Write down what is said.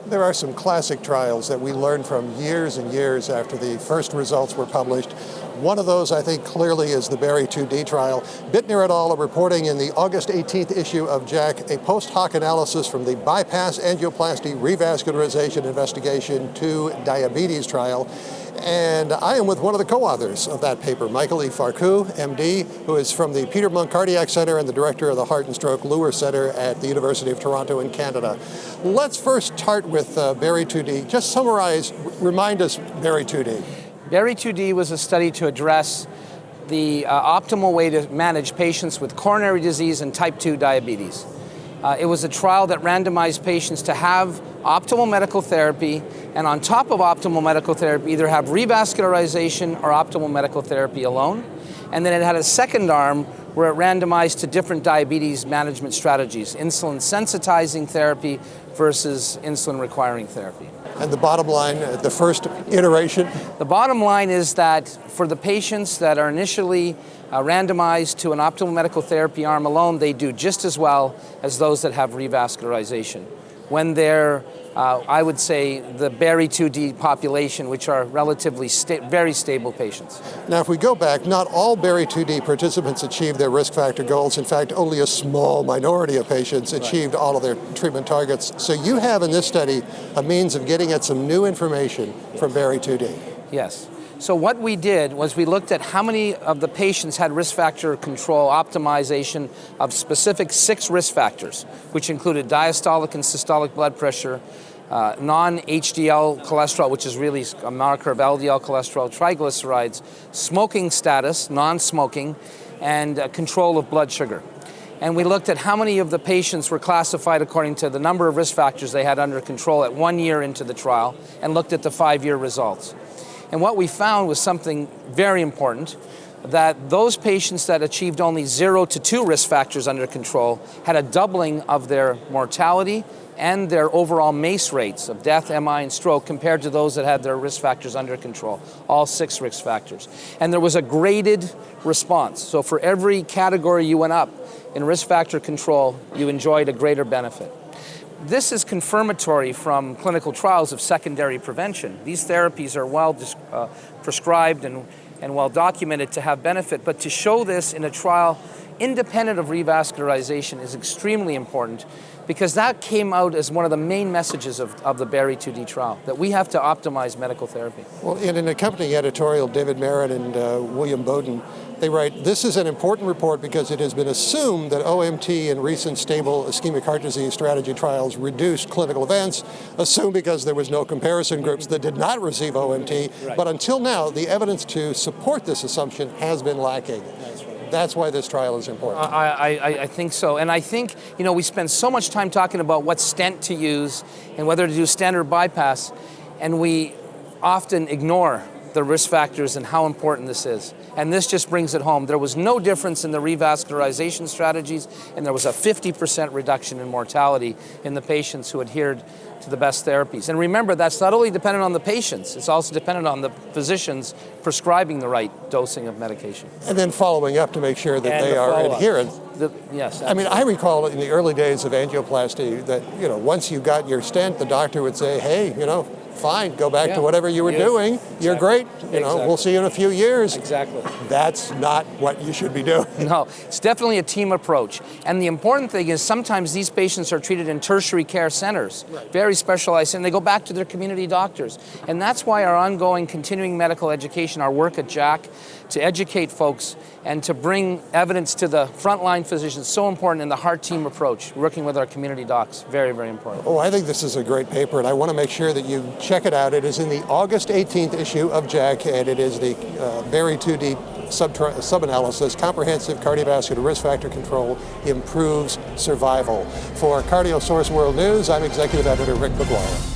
There are some classic trials that we learned from years and years after the first results were published. One of those, I think, clearly is the BARI 2D trial. Bittner et al. Are reporting in the August 18th issue of JACC a post hoc analysis from the bypass angioplasty revascularization investigation to diabetes trial. And I am with one of the co-authors of that paper, Michael E. Farkouh, MD, who is from the Peter Munk Cardiac Center and the director of the Heart and Stroke Lewar Center at the University of Toronto in Canada. Let's first start with BARI 2D. Just summarize, remind us BARI 2D. BARI 2D was a study to address the optimal way to manage patients with coronary disease and type 2 diabetes. It was a trial that randomized patients to have optimal medical therapy, and on top of optimal medical therapy, either have revascularization or optimal medical therapy alone. And then it had a second arm where it randomized to different diabetes management strategies, insulin sensitizing therapy versus insulin requiring therapy. And the bottom line, the first iteration? The bottom line is that for the patients that are initially randomized to an optimal medical therapy arm alone, they do just as well as those that have revascularization. When they're, I would say, the BARI 2D population, which are relatively very stable patients. Now, if we go back, not all BARI 2D participants achieved their risk factor goals. In fact, only a small minority of patients achieved all of their treatment targets. So you have in this study a means of getting at some new information from BARI 2D. Yes. So what we did was we looked at how many of the patients had risk factor control optimization of specific 6 risk factors, which included diastolic and systolic blood pressure, non-HDL cholesterol, which is really a marker of LDL cholesterol, triglycerides, smoking status, non-smoking, and control of blood sugar. And we looked at how many of the patients were classified according to the number of risk factors they had under control at 1 year into the trial, and looked at the 5-year results. And what we found was something very important, that those patients that achieved only 0 to 2 risk factors under control had a doubling of their mortality and their overall MACE rates of death, MI, and stroke compared to those that had their risk factors under control, all 6 risk factors. And there was a graded response. So for every category you went up in risk factor control, you enjoyed a greater benefit. This is confirmatory from clinical trials of secondary prevention. These therapies are well prescribed and well documented to have benefit, but to show this in a trial independent of revascularization is extremely important, because that came out as one of the main messages of the BARI 2D trial, that we have to optimize medical therapy. Well, in an accompanying editorial, David Merritt and William Bowden, they write, "This is an important report because it has been assumed that OMT in recent stable ischemic heart disease strategy trials reduced clinical events, assumed because there was no comparison groups that did not receive OMT, Right. But until now, the evidence to support this assumption has been lacking." That's right. That's why this trial is important. I think so. And I think, we spend so much time talking about what stent to use and whether to do standard bypass, and we often ignore the risk factors and how important this is. And this just brings it home. There was no difference in the revascularization strategies, and there was a 50% reduction in mortality in the patients who adhered to the best therapies. And remember, that's not only dependent on the patients, it's also dependent on the physicians prescribing the right dosing of medication. And then following up to make sure that they are adherent. Yes. I mean, I recall in the early days of angioplasty that, once you got your stent, the doctor would say, hey, fine, go back to whatever you were doing. Exactly. You're great. We'll see you in a few years. Exactly. That's not what you should be doing. No, it's definitely a team approach. And the important thing is sometimes these patients are treated in tertiary care centers, very specialized, and they go back to their community doctors. And that's why our ongoing continuing medical education, our work at JACC, to educate folks and to bring evidence to the frontline physicians, so important in the heart team approach, working with our community docs, very, very important. Oh, I think this is a great paper, and I want to make sure that you check it out. It is in the August 18th issue of JACC, and it is the BARI 2D sub-analysis, comprehensive cardiovascular risk factor control improves survival. For CardioSource World News, I'm Executive Editor Rick McGuire.